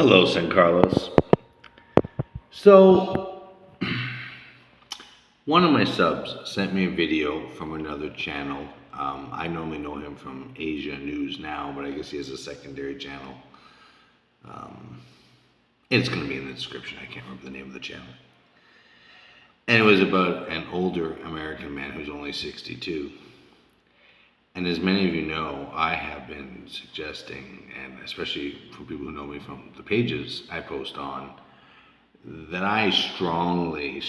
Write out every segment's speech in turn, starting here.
Hello, San Carlos. So, one of my subs sent me a video from another channel. I normally know him from Asia News Now, but I guess he has a secondary channel. It's going to be in the description. I can't remember the name of the channel. And it was about an older American man who's only 62. And as many of you know, I have been suggesting, and especially for people who know me from the pages I post on, that I strongly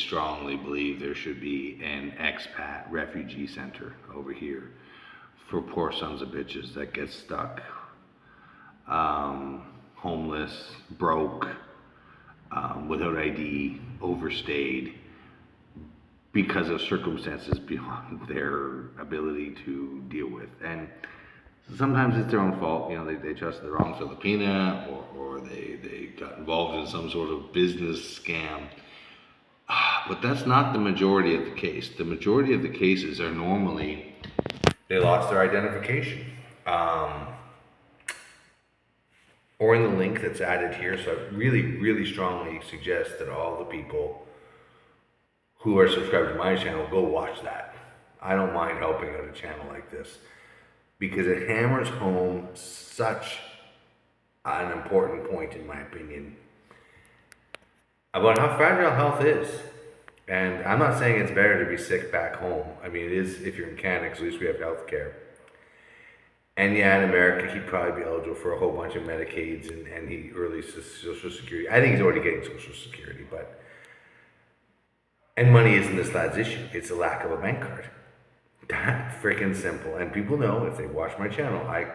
believe there should be an expat refugee center over here for poor sons of bitches that get stuck, homeless, broke, without ID, overstayed, because of circumstances beyond their ability to deal with. And sometimes it's their own fault. You know, they trusted the wrong Filipina, or they got involved in some sort of business scam. But that's not the majority of the case. The majority of the cases are normally they lost their identification. Or in the link that's added here. So I really strongly suggest that all the people who are subscribed to my channel go watch that. I don't mind helping out a channel like this, because it hammers home such an important point, in my opinion, about how fragile health is. And I'm not saying it's better to be sick back home. I mean, it is if you're in Canada, because at least we have health care. And yeah, in America, he'd probably be eligible for a whole bunch of Medicaids and he early Social Security. I think he's already getting Social Security, but... And money isn't this lad's issue. It's a lack of a bank card. That freaking simple. And people know, if they watch my channel, I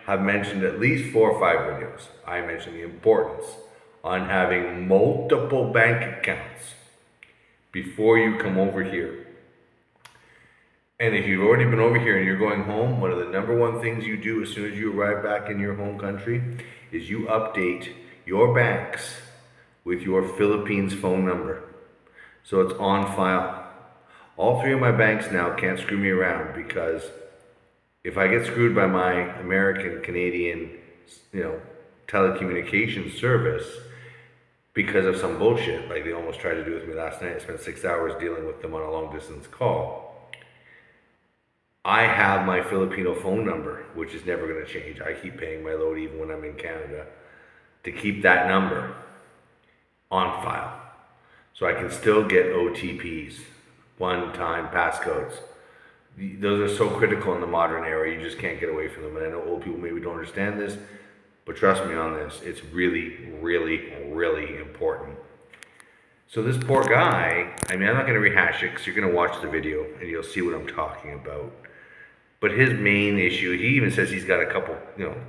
have mentioned at least 4 or 5 videos. I mentioned the importance on having multiple bank accounts before you come over here. And if you've already been over here and you're going home, one of the number one things you do as soon as you arrive back in your home country is you update your banks with your Philippines phone number, so it's on file. All 3 of my banks now can't screw me around, because if I get screwed by my American, Canadian, telecommunications service because of some bullshit, like they almost tried to do with me last night, I spent 6 hours dealing with them on a long distance call. I have my Filipino phone number, which is never going to change. I keep paying my load even when I'm in Canada to keep that number on file, so I can still get OTPs, one-time passcodes. Those are so critical in the modern era. You just can't get away from them. And I know old people maybe don't understand this, but trust me on this, it's really important. So this poor guy, I mean, I'm not going to rehash it, because you're going to watch the video and you'll see what I'm talking about. But his main issue, he even says he's got a couple,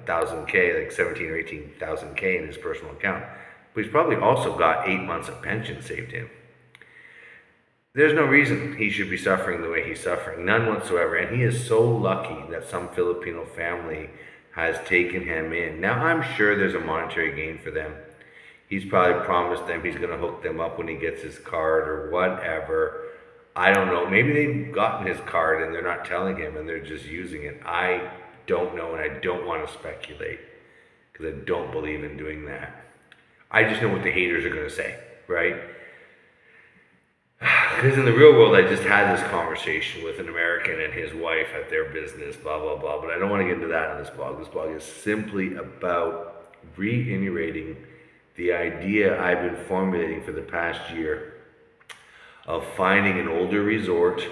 thousand K, like 17 or 18,000 K in his personal account. But he's probably also got 8 months of pension saved in. There's no reason he should be suffering the way he's suffering, none whatsoever. And he is so lucky that some Filipino family has taken him in. Now, I'm sure there's a monetary gain for them. He's probably promised them he's going to hook them up when he gets his card or whatever. I don't know. Maybe they've gotten his card and they're not telling him and they're just using it. I don't know, and I don't want to speculate, because I don't believe in doing that. I just know what the haters are going to say, right? Because in the real world, I just had this conversation with an American and his wife at their business, blah, blah, blah. But I don't want to get into that in this blog. This blog is simply about reiterating the idea I've been formulating for the past year of finding an older resort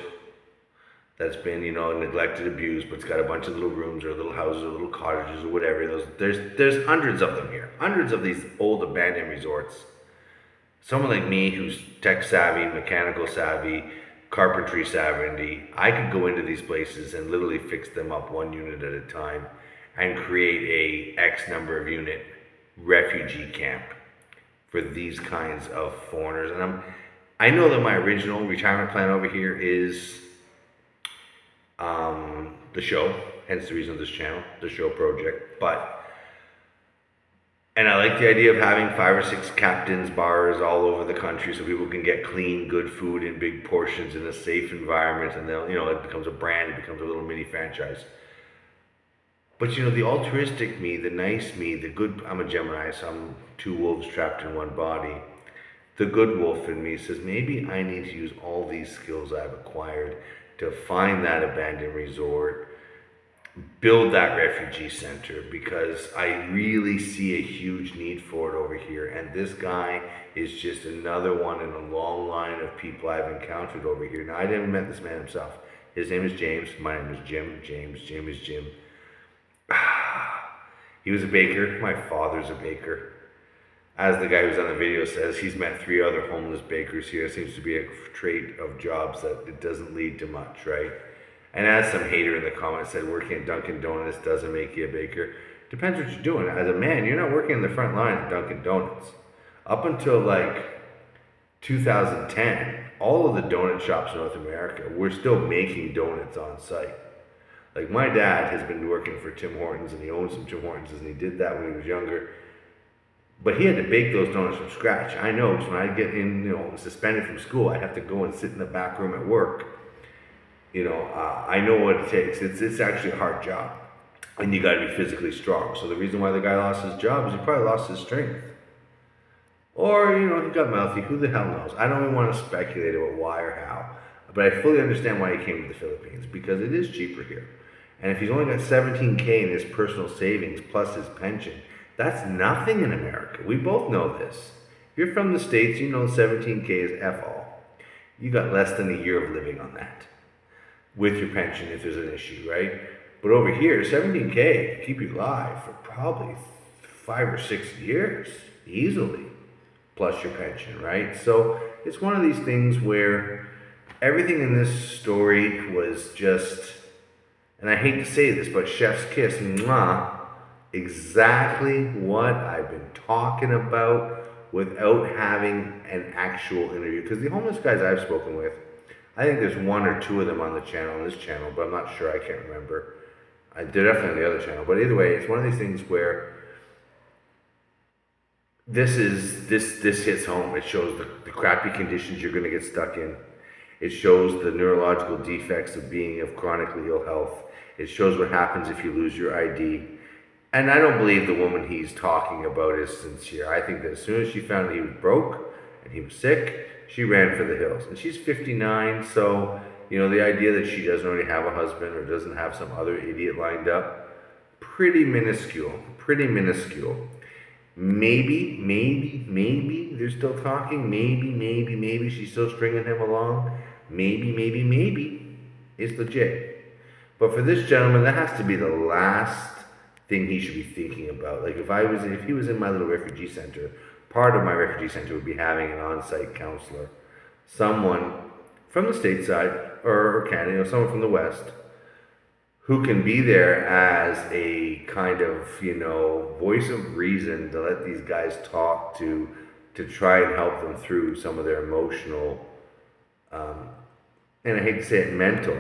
that's been, neglected, abused, but it's got a bunch of little rooms or little houses or little cottages or whatever. There's hundreds of them here. Hundreds of these old abandoned resorts. Someone like me who's tech savvy, mechanical savvy, carpentry savvy, I could go into these places and literally fix them up one unit at a time and create a X number of unit refugee camp for these kinds of foreigners. And I know that my original retirement plan over here is the show, hence the reason of this channel, the show project. And I like the idea of having 5 or 6 captains bars all over the country so people can get clean, good food in big portions in a safe environment, and then, it becomes a brand, it becomes a little mini franchise. But you know, the altruistic me, the nice me, the good, I'm a Gemini, so I'm two wolves trapped in one body. The good wolf in me says, maybe I need to use all these skills I've acquired to find that abandoned resort, build that refugee center, because I really see a huge need for it over here. And this guy is just another one in a long line of people I've encountered over here. Now, I never met this man himself. His name is James. My name is Jim. James is Jim. He was a baker. My father's a baker. As the guy who's on the video says, he's met 3 other homeless bakers here. It seems to be a trait of jobs that it doesn't lead to much, right? And as some hater in the comments said, working at Dunkin' Donuts doesn't make you a baker. Depends what you're doing. As a man, you're not working in the front line at Dunkin' Donuts. Up until like 2010, all of the donut shops in North America were still making donuts on site. Like, my dad has been working for Tim Hortons, and he owns some Tim Hortons, and he did that when he was younger. But he had to bake those donuts from scratch. I know, because when I get in, suspended from school, I have to go and sit in the back room at work. I know what it takes. It's actually a hard job, and you got to be physically strong. So the reason why the guy lost his job is he probably lost his strength, or he got mouthy. Who the hell knows? I don't even want to speculate about why or how, but I fully understand why he came to the Philippines, because it is cheaper here. And if he's only got $17K in his personal savings plus his pension, that's nothing in America. We both know this. If you're from the States, you know $17K is F all. You got less than a year of living on that with your pension if there's an issue, right? But over here, $17K keep you alive for probably 5 or 6 years easily, plus your pension, right? So it's one of these things where everything in this story was just, and I hate to say this, but chef's kiss, mwah, exactly what I've been talking about without having an actual interview. Because the homeless guys I've spoken with, I think there's 1 or 2 of them on the channel, on this channel, but I'm not sure, I can't remember. They're definitely on the other channel. But either way, it's one of these things where this hits home. It shows the crappy conditions you're going to get stuck in. It shows the neurological defects of being of chronically ill health. It shows what happens if you lose your ID. And I don't believe the woman he's talking about is sincere. I think that as soon as she found that he was broke and he was sick, she ran for the hills. And she's 59, so, the idea that she doesn't already have a husband or doesn't have some other idiot lined up, pretty minuscule. Maybe, they're still talking. Maybe she's still stringing him along. Maybe, it's legit. But for this gentleman, that has to be the last thing he should be thinking about. Like, if he was in my little refugee center, part of my refugee center would be having an on-site counselor, someone from the stateside or Canada, someone from the West, who can be there as a kind of, voice of reason to let these guys talk, to try and help them through some of their emotional, and I hate to say it, mental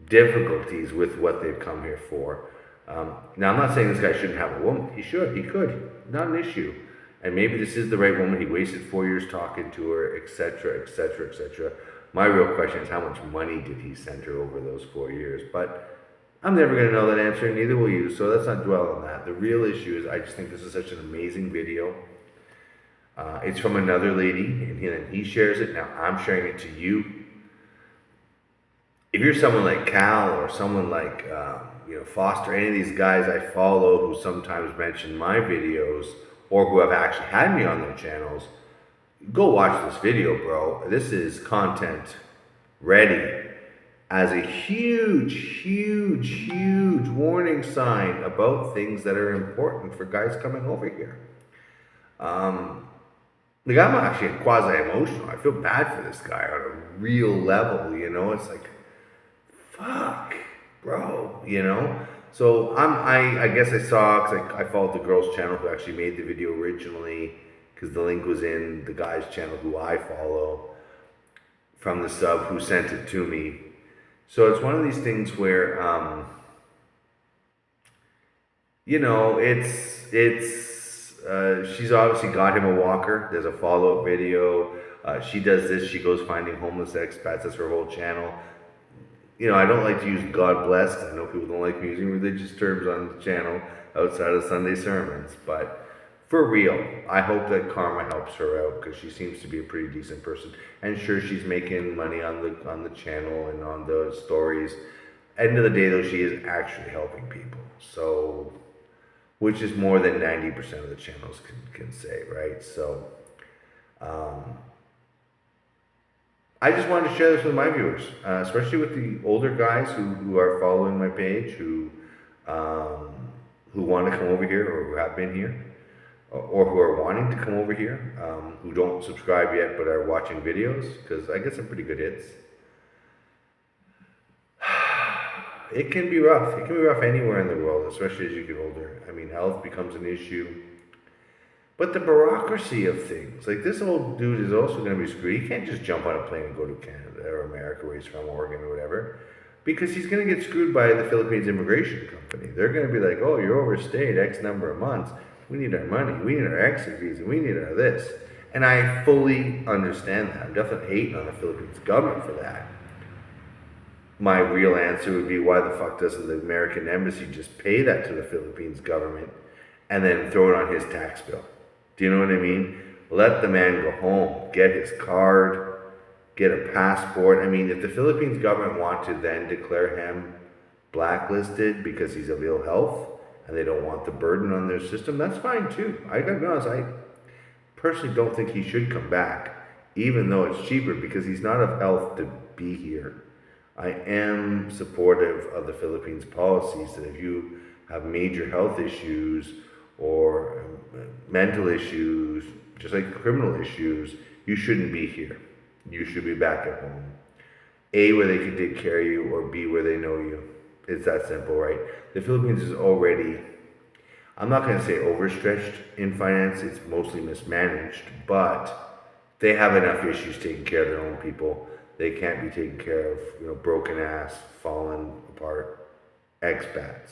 difficulties with what they've come here for. Now, I'm not saying this guy shouldn't have a woman. He could. Not an issue. And maybe this is the right woman. He wasted 4 years talking to her, etc. My real question is, how much money did he send her over those 4 years? But I'm never going to know that answer, and neither will you, so let's not dwell on that. The real issue is, I just think this is such an amazing video. It's from another lady, and he shares it. Now, I'm sharing it to you. If you're someone like Cal or someone like Foster, any of these guys I follow who sometimes mention my videos or who have actually had me on their channels, go watch this video, bro. This is content ready as a huge warning sign about things that are important for guys coming over here. Like, I'm actually quasi-emotional. I feel bad for this guy on a real level, It's like, fuck, bro, So I guess I saw, because I followed the girl's channel who actually made the video originally, because the link was in the guy's channel who I follow, from the sub who sent it to me. So it's one of these things where, she's obviously got him a walker. There's a follow-up video. She does this. She goes finding homeless expats. That's her whole channel. I don't like to use God bless, 'cause I know people don't like me using religious terms on the channel outside of Sunday sermons, but for real, I hope that karma helps her out, because she seems to be a pretty decent person. And sure, she's making money on the channel and on the stories. End of the day, though, she is actually helping people. So, which is more than 90% of the channels can say, right? So, I just wanted to share this with my viewers, especially with the older guys who are following my page, who want to come over here, or who have been here, or who are wanting to come over here, who don't subscribe yet but are watching videos, because I get some pretty good hits. It can be rough. It can be rough anywhere in the world, especially as you get older. I mean, health becomes an issue. But the bureaucracy of things, like this old dude is also going to be screwed. He can't just jump on a plane and go to Canada or America, where he's from, Oregon or whatever, because he's going to get screwed by the Philippines immigration company. They're going to be like, oh, you're overstayed X number of months. We need our money. We need our exit visa. We need our this. And I fully understand that. I'm definitely hating on the Philippines government for that. My real answer would be, why the fuck doesn't the American embassy just pay that to the Philippines government and then throw it on his tax bill? Do you know what I mean? Let the man go home, get his card, get a passport. I mean, if the Philippines government want to then declare him blacklisted because he's of ill health and they don't want the burden on their system, that's fine too. I gotta be honest, I personally don't think he should come back, even though it's cheaper, because he's not of health to be here. I am supportive of the Philippines policies that if you have major health issues or mental issues, just like criminal issues, you shouldn't be here. You should be back at home. A, where they can take care of you, or B, where they know you. It's that simple, right? The Philippines is already, I'm not going to say overstretched in finance, it's mostly mismanaged, but they have enough issues taking care of their own people. They can't be taken care of, broken ass, fallen apart expats.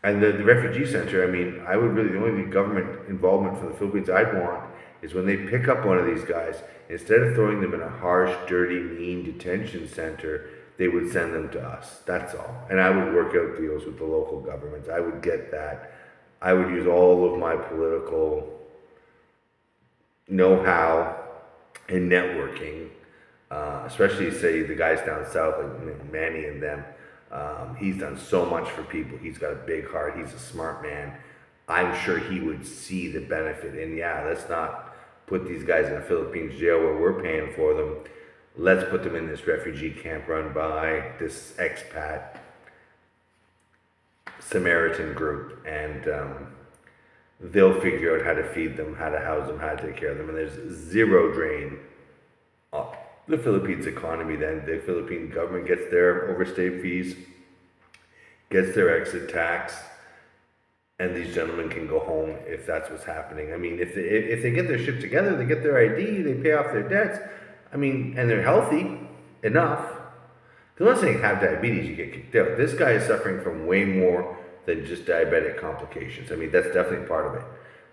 And the refugee center, I mean, I would really, the only government involvement from the Philippines I'd want is when they pick up one of these guys, instead of throwing them in a harsh, dirty, mean detention center, they would send them to us. That's all. And I would work out deals with the local governments. I would get that. I would use all of my political know-how and networking, especially, say, the guys down south, like Manny and them. He's done so much for people. He's got a big heart. He's a smart man. I'm sure he would see the benefit. And yeah, let's not put these guys in a Philippines jail where we're paying for them. Let's put them in this refugee camp run by this expat Samaritan group, and they'll figure out how to feed them, how to house them, how to take care of them. And there's zero drain up the Philippines economy. Then the Philippine government gets their overstay fees, gets their exit tax, and these gentlemen can go home if that's what's happening. I mean, if they get their shit together, they get their ID, they pay off their debts, I mean, and they're healthy enough. Because I'm not saying have diabetes, you get kicked out. This guy is suffering from way more than just diabetic complications. I mean, that's definitely part of it.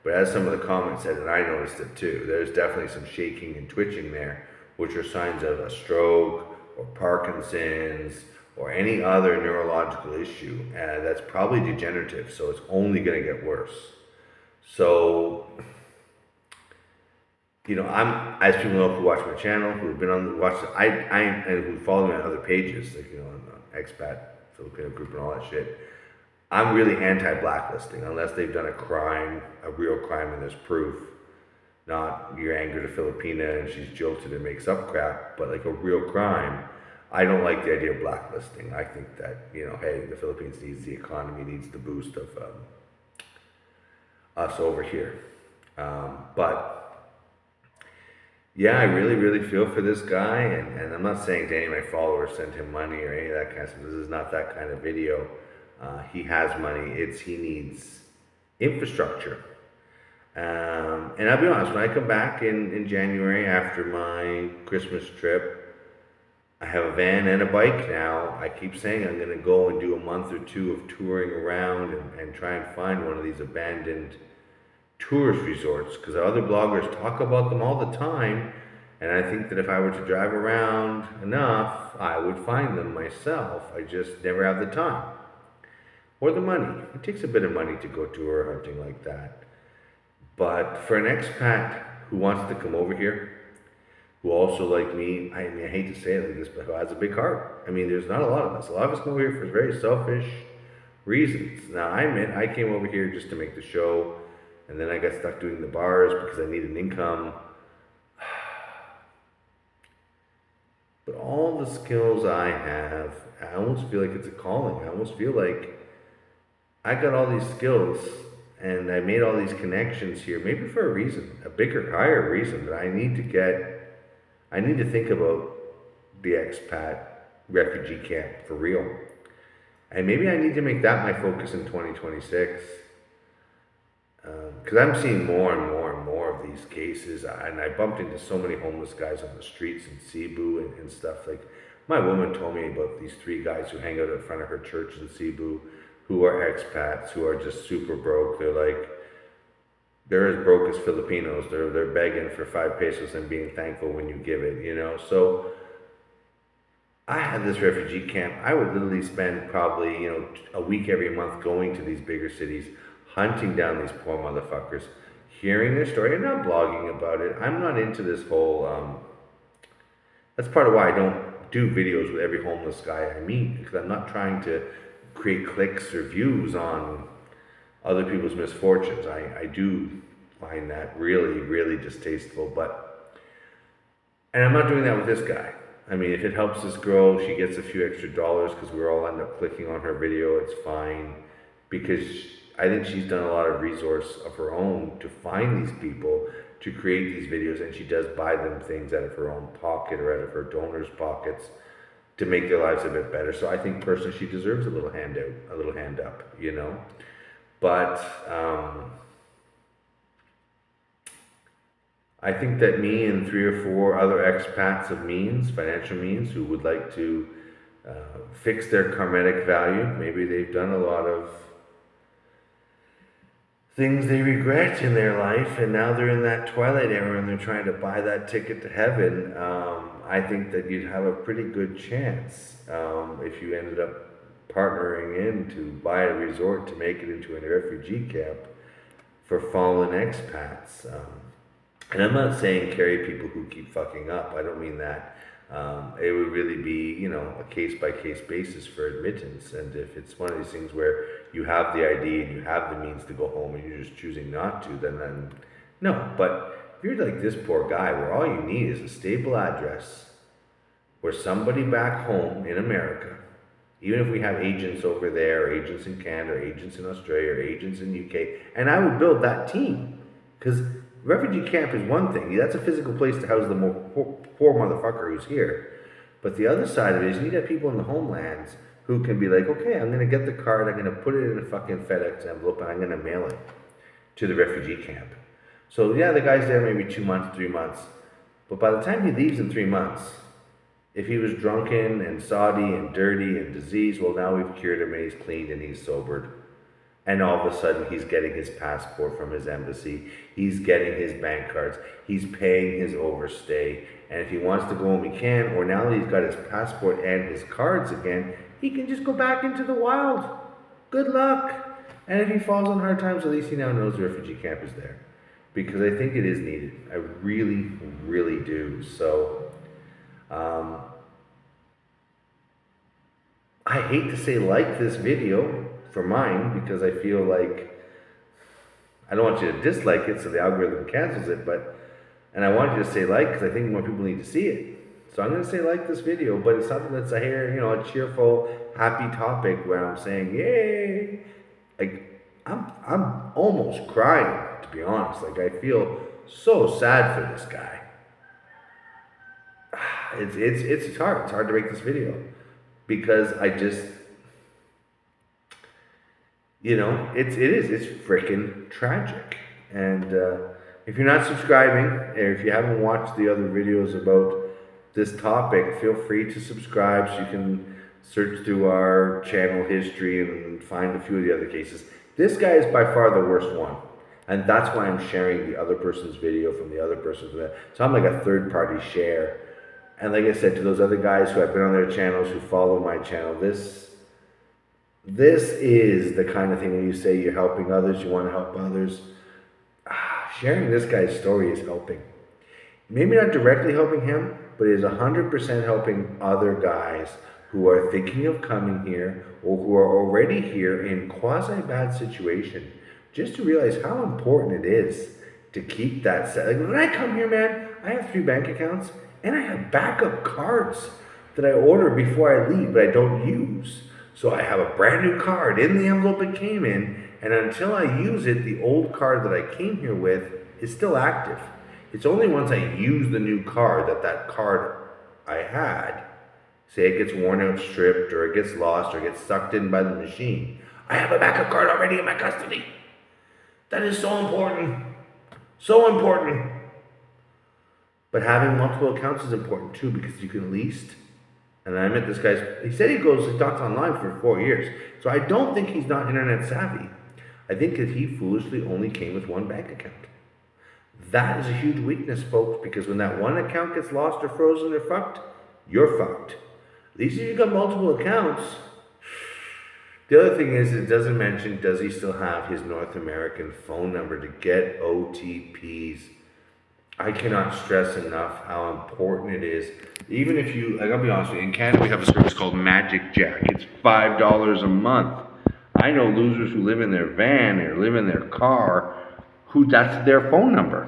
But as some of the comments said, and I noticed it too, there's definitely some shaking and twitching there, which are signs of a stroke or Parkinson's or any other neurological issue that's probably degenerative, so it's only going to get worse. So, as people know who watch my channel, who've been on and who follow me on other pages, like on expat Filipino group and all that shit, I'm really anti-blacklisting unless they've done a crime, a real crime, and there's proof. Not you're angered a Filipina and she's jilted and makes up crap, but like a real crime. I don't like the idea of blacklisting. I think that, hey, the Philippines needs the economy, needs the boost of us over here. But yeah, I really, really feel for this guy, and I'm not saying to any of my followers send him money or any of that kind of stuff. This is not that kind of video. He has money. He needs infrastructure. And I'll be honest, when I come back in January after my Christmas trip, I have a van and a bike now. I keep saying I'm going to go and do a month or two of touring around and try and find one of these abandoned tourist resorts, because other bloggers talk about them all the time, And I think that if I were to drive around enough, I would find them myself. I just never have the time or the money. It takes a bit of money to go tour hunting like that. But for an expat who wants to come over here, who also, like me, I mean, I hate to say it like this, but who has a big heart. I mean, there's not a lot of us. A lot of us come over here for very selfish reasons. Now, I admit, I came over here just to make the show, and then I got stuck doing the bars because I needed an income. But all the skills I have, I almost feel like it's a calling. I almost feel like I got all these skills and I made all these connections here, maybe for a reason, a bigger, higher reason that I need to think about the expat refugee camp for real. And maybe I need to make that my focus in 2026. Because I'm seeing more and more and more of these cases, and I bumped into so many homeless guys on the streets in Cebu and stuff. Like, my woman told me about these 3 guys who hang out in front of her church in Cebu, who are expats, who are just super broke. They're as broke as Filipinos. They're begging for 5 pesos and being thankful when you give it, you know. So I had this refugee camp. I would literally spend probably, a week every month going to these bigger cities, hunting down these poor motherfuckers, hearing their story, and not blogging about it. I'm not into this whole, that's part of why I don't do videos with every homeless guy I meet, because I'm not trying to create clicks or views on other people's misfortunes. I do find that really, really distasteful, and I'm not doing that with this guy. I mean, if it helps this girl, she gets a few extra dollars because we all end up clicking on her video, it's fine, because I think she's done a lot of resource of her own to find these people, to create these videos, and she does buy them things out of her own pocket or out of her donors' pockets to make their lives a bit better. So I think personally she deserves a little handout, a little hand up, But I think that me and 3 or 4 other expats of means, financial means, who would like to fix their karmic value, maybe they've done a lot of things they regret in their life, and now they're in that twilight era and they're trying to buy that ticket to heaven. I think that you'd have a pretty good chance if you ended up partnering in to buy a resort to make it into a refugee camp for fallen expats. And I'm not saying carry people who keep fucking up. I don't mean that. It would really be, a case-by-case basis for admittance. And if it's one of these things where you have the ID and you have the means to go home and you're just choosing not to, then no. But if you're like this poor guy where all you need is a stable address, where somebody back home in America, even if we have agents over there, or agents in Canada, or agents in Australia, or agents in UK, and I would build that team. Because refugee camp is one thing. That's a physical place to house the poor motherfucker who's here. But the other side of it is you need to have people in the homelands who can be like, okay, I'm going to get the card, I'm going to put it in a fucking FedEx envelope, and I'm going to mail it to the refugee camp. So yeah, the guy's there maybe 2 months, 3 months. But by the time he leaves in 3 months, if he was drunken and soddy and dirty and diseased, well, now we've cured him and he's cleaned and he's sobered. And all of a sudden, he's getting his passport from his embassy. He's getting his bank cards. He's paying his overstay. And if he wants to go home, he can. Or now that he's got his passport and his cards again, he can just go back into the wild. Good luck. And if he falls on hard times, at least he now knows the refugee camp is there. Because I think it is needed. I really, really do. So, I hate to say like this video for mine, because I feel like I don't want you to dislike it so the algorithm cancels it, and I want you to say like, because I think more people need to see it. So I'm going to say like this video, but it's something that's a cheerful, happy topic where I'm saying, yay! Like, I'm almost crying, to be honest. Like, I feel so sad for this guy. It's hard. It's hard to make this video because I just, it's freaking tragic. And if you're not subscribing, or if you haven't watched the other videos about this topic, feel free to subscribe so you can search through our channel history and find a few of the other cases. This guy is by far the worst one. And that's why I'm sharing the other person's video from the other person's video. So I'm like a third party share. And like I said, to those other guys who have been on their channels, who follow my channel, this is the kind of thing when you say you're helping others, you want to help others. Sharing this guy's story is helping. Maybe not directly helping him, but it is 100% helping other guys who are thinking of coming here or who are already here in quasi-bad situation, just to realize how important it is to keep that set. Like when I come here, man, I have 3 bank accounts and I have backup cards that I order before I leave, but I don't use. So I have a brand new card in the envelope it came in, and until I use it, the old card that I came here with is still active. It's only once I use the new card that card I had, say it gets worn out, stripped, or it gets lost, or gets sucked in by the machine, I have a backup card already in my custody. That is so important. So important. But having multiple accounts is important too, because you can at least, and I met this guy's, he said he talks online for 4 years. So I don't think he's not internet savvy. I think that he foolishly only came with 1 bank account. That is a huge weakness, folks, because when that 1 account gets lost or frozen or fucked, you're fucked. At least if you've got multiple accounts. The other thing is, it doesn't mention, does he still have his North American phone number to get OTPs? I cannot stress enough how important it is. Even if you, like, I'll be honest with you, in Canada we have a service called Magic Jack. It's $5 a month. I know losers who live in their van or live in their car, who that's their phone number.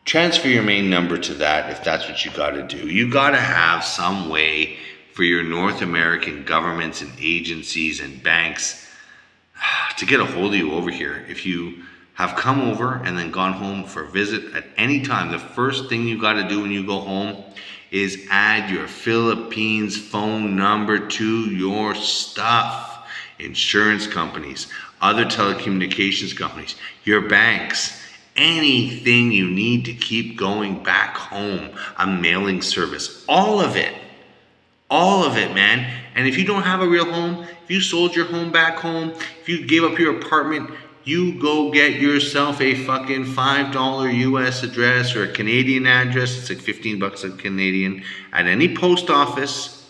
Transfer your main number to that if that's what you got to do. You got to have some way for your North American governments and agencies and banks to get a hold of you over here. If you have come over and then gone home for a visit at any time, the first thing you got to do when you go home is add your Philippines phone number to your stuff. Insurance companies, other telecommunications companies, your banks, anything you need to keep going back home, a mailing service, all of it, man. And if you don't have a real home, if you sold your home back home, if you gave up your apartment, you go get yourself a fucking $5 US address or a Canadian address. It's like $15 a Canadian at any post office.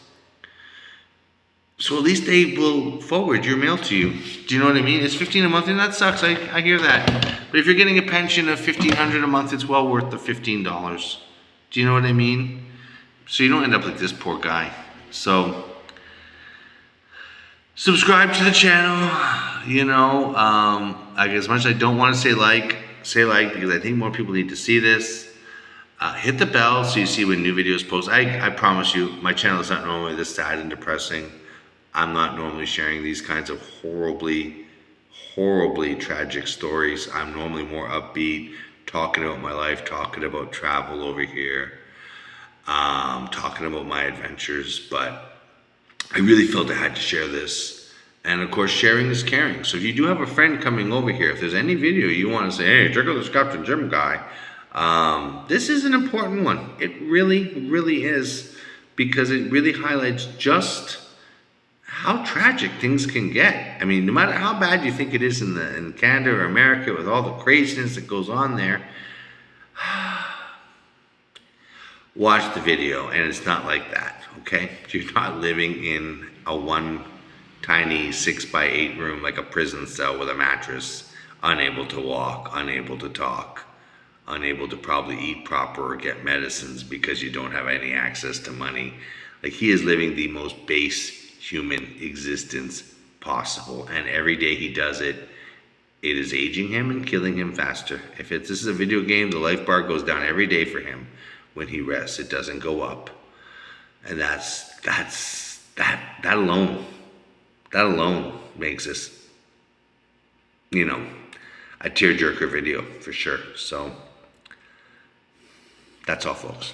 So at least they will forward your mail to you. Do you know what I mean? It's $15 a month, and that sucks. I hear that. But if you're getting a pension of $1,500 a month, it's well worth the $15. Do you know what I mean? So you don't end up like this poor guy. So subscribe to the channel. You know, as much as I don't want to say like because I think more people need to see this. Hit the bell so you see when new videos post. I promise you, my channel is not normally this sad and depressing. I'm not normally sharing these kinds of horribly tragic stories. I'm normally more upbeat, talking about my life, talking about travel over here, talking about my adventures. But I really felt I had to share this. And of course, sharing is caring. So if you do have a friend coming over here, if there's any video you want to say, hey, check out this Captain Jim guy, this is an important one. It really is, because it really highlights just how tragic things can get. I mean, no matter how bad you think it is in Canada or America with all the craziness that goes on there, watch the video, and it's not like that, okay? You're not living in a one tiny 6x8 room like a prison cell with a mattress, unable to walk, unable to talk, unable to probably eat proper or get medicines because you don't have any access to money. Like, he is living the most base human existence possible, and every day he does it, it is aging him and killing him faster. If this is a video game, the life bar goes down every day for him when he rests. It doesn't go up. And that alone makes this, you know, a tearjerker video for sure. So that's all, folks.